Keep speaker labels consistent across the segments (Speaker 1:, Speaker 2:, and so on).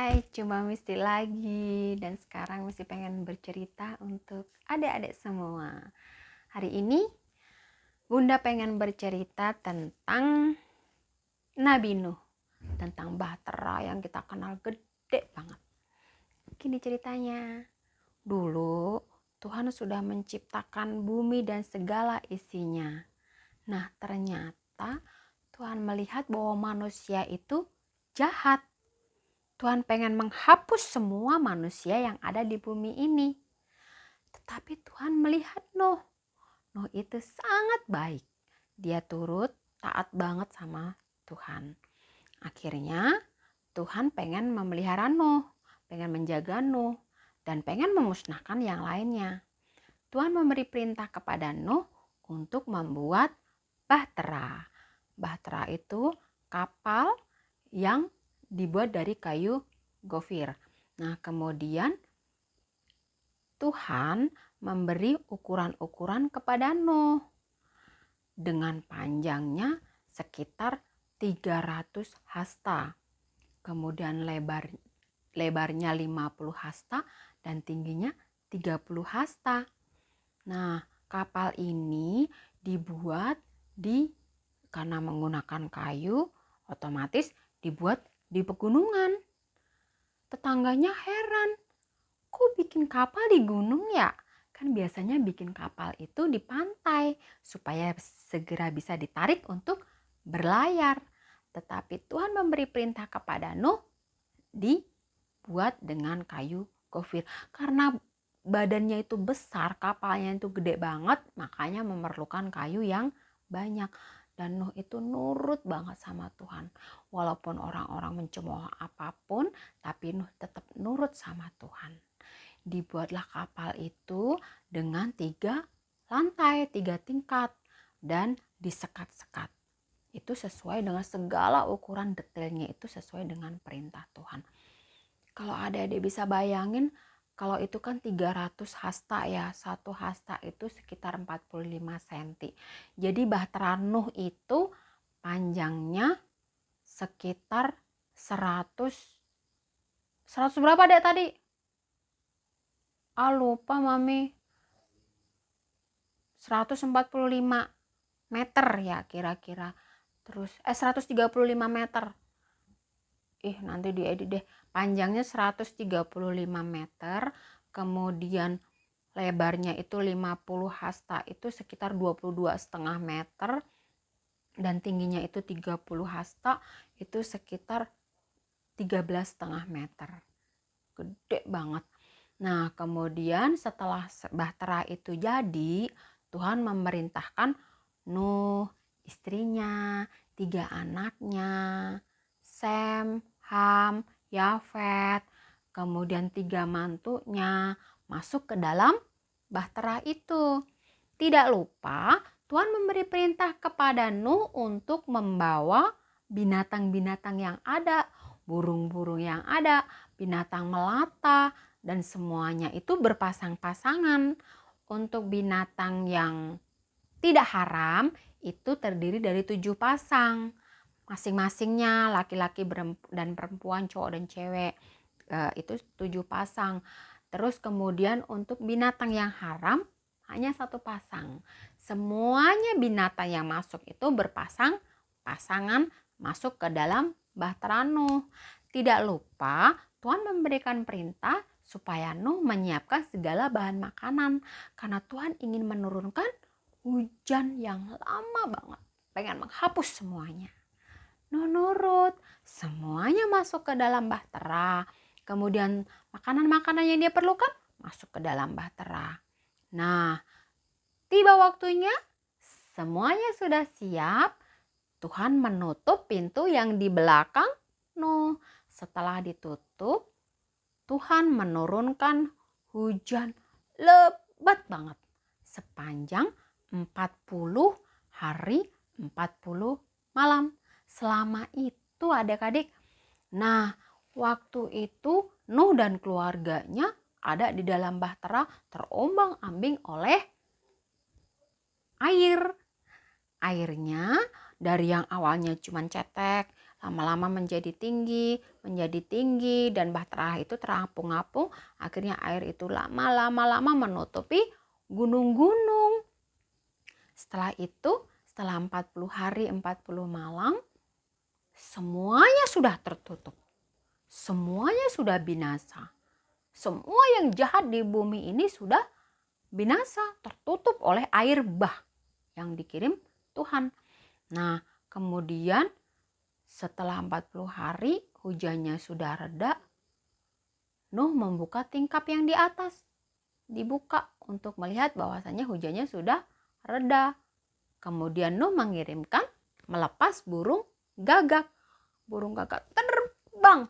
Speaker 1: Hai, cuma Misti lagi dan sekarang Misti pengen bercerita untuk adik-adik semua. Hari ini Bunda pengen bercerita tentang Nabi Nuh, tentang Bahtera yang kita kenal gede banget. Gini ceritanya, dulu Tuhan sudah menciptakan bumi dan segala isinya. Nah, ternyata Tuhan melihat bahwa manusia itu jahat. Tuhan pengen menghapus semua manusia yang ada di bumi ini. Tetapi Tuhan melihat Nuh. Nuh itu sangat baik. Dia turut taat banget sama Tuhan. Akhirnya Tuhan pengen memelihara Nuh, pengen menjaga Nuh, dan pengen memusnahkan yang lainnya. Tuhan memberi perintah kepada Nuh untuk membuat bahtera. Bahtera itu kapal yang dibuat dari kayu gofir. Nah, kemudian Tuhan memberi ukuran-ukuran kepada Nuh dengan panjangnya sekitar 300 hasta. Kemudian lebarnya 50 hasta dan tingginya 30 hasta. Nah, kapal ini dibuat karena menggunakan kayu, otomatis dibuat di pegunungan. Tetangganya heran, kok bikin kapal di gunung ya? Kan biasanya bikin kapal itu di pantai supaya segera bisa ditarik untuk berlayar. Tetapi Tuhan memberi perintah kepada Nuh dibuat dengan kayu gofir. Karena badannya itu besar, kapalnya itu gede banget, makanya memerlukan kayu yang banyak. Dan Nuh itu nurut banget sama Tuhan. Walaupun orang-orang mencemooh apapun, tapi Nuh tetap nurut sama Tuhan. Dibuatlah kapal itu dengan 3 lantai, 3 tingkat, dan disekat-sekat. Itu sesuai dengan segala ukuran detailnya, itu sesuai dengan perintah Tuhan. Kalau adik-adik bisa bayangin, kalau itu kan 300 hasta ya, satu hasta itu sekitar 45 cm. Jadi bahtera Nuh itu panjangnya sekitar 100 berapa dek tadi? Lupa mami. 145 meter ya kira-kira. Terus 135 meter. Nanti diedit deh. Panjangnya 135 meter, kemudian lebarnya itu 50 hasta, itu sekitar 22,5 meter, dan tingginya itu 30 hasta, itu sekitar 13,5 meter. Gede banget. Nah, kemudian setelah bahtera itu jadi, Tuhan memerintahkan Nuh, istrinya, 3 anaknya, Sem, Ham, Yafet, kemudian 3 mantunya masuk ke dalam bahtera itu. Tidak lupa Tuhan memberi perintah kepada Nuh untuk membawa binatang-binatang yang ada, burung-burung yang ada, binatang melata, dan semuanya itu berpasang-pasangan. Untuk binatang yang tidak haram itu terdiri dari 7 pasang. Masing-masingnya laki-laki dan perempuan, cowok dan cewek, itu 7 pasang. Terus kemudian untuk binatang yang haram hanya 1 pasang. Semuanya binatang yang masuk itu berpasang-pasangan masuk ke dalam bahtera Nuh. Tidak lupa Tuhan memberikan perintah supaya Nuh menyiapkan segala bahan makanan, karena Tuhan ingin menurunkan hujan yang lama banget, pengen menghapus semuanya. Nuh nurut, semuanya masuk ke dalam bahtera. Kemudian makanan-makanan yang dia perlukan masuk ke dalam bahtera. Nah, tiba waktunya, semuanya sudah siap. Tuhan menutup pintu yang di belakang Nuh. Setelah ditutup, Tuhan menurunkan hujan lebat banget sepanjang 40 hari 40 malam. Selama itu adik-adik. Nah, waktu itu Nuh dan keluarganya ada di dalam bahtera terombang-ambing oleh air. Airnya dari yang awalnya cuma cetek, lama-lama menjadi tinggi, dan bahtera itu terapung-apung. Akhirnya air itu lama-lama menutupi gunung-gunung. Setelah itu, setelah 40 hari 40 malam, semuanya sudah tertutup. Semuanya sudah binasa. Semua yang jahat di bumi ini sudah binasa, tertutup oleh air bah yang dikirim Tuhan. Nah, kemudian setelah 40 hari hujannya sudah reda, Nuh membuka tingkap yang di atas. Dibuka untuk melihat bahwasannya hujannya sudah reda. Kemudian Nuh melepas burung gagak. Burung gagak terbang.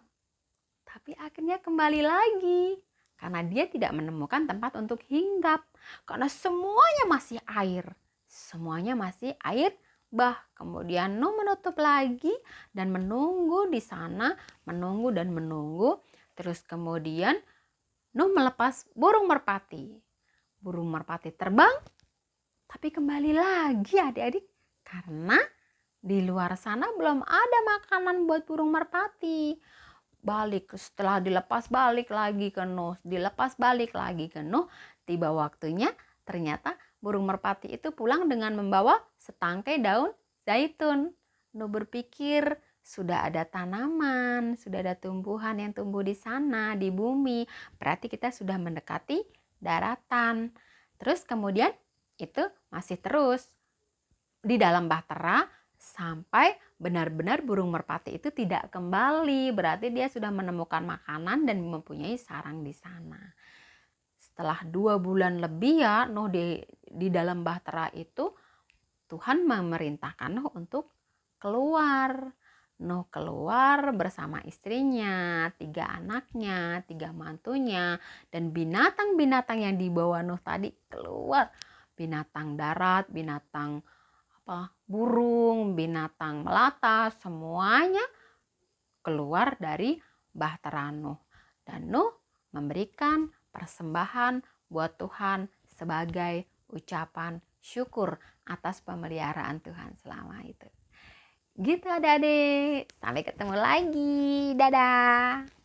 Speaker 1: Tapi akhirnya kembali lagi. Karena dia tidak menemukan tempat untuk hinggap. Karena semuanya masih air. Semuanya masih air bah. Kemudian Nuh menutup lagi dan menunggu di sana. Menunggu dan menunggu. Terus kemudian Nuh melepas burung merpati. Burung merpati terbang. Tapi kembali lagi adik-adik. Karena di luar sana belum ada makanan buat burung merpati. Setelah dilepas balik lagi ke Nuh. Tiba waktunya ternyata burung merpati itu pulang dengan membawa setangkai daun zaitun. Nuh berpikir sudah ada tanaman, sudah ada tumbuhan yang tumbuh di sana, di bumi. Berarti kita sudah mendekati daratan. Terus kemudian itu masih terus di dalam bahtera sampai benar-benar burung merpati itu tidak kembali. Berarti dia sudah menemukan makanan dan mempunyai sarang di sana. Setelah 2 bulan lebih ya Nuh di dalam bahtera itu, Tuhan memerintahkan Nuh untuk keluar. Nuh keluar bersama istrinya, 3 anaknya, 3 mantunya, dan binatang-binatang yang dibawa Nuh tadi keluar. Binatang darat, binatang burung, binatang melata, semuanya keluar dari bahtera Nuh. Dan Nuh memberikan persembahan buat Tuhan sebagai ucapan syukur atas pemeliharaan Tuhan selama itu. Gitu adik-adik. Sampai ketemu lagi. Dadah.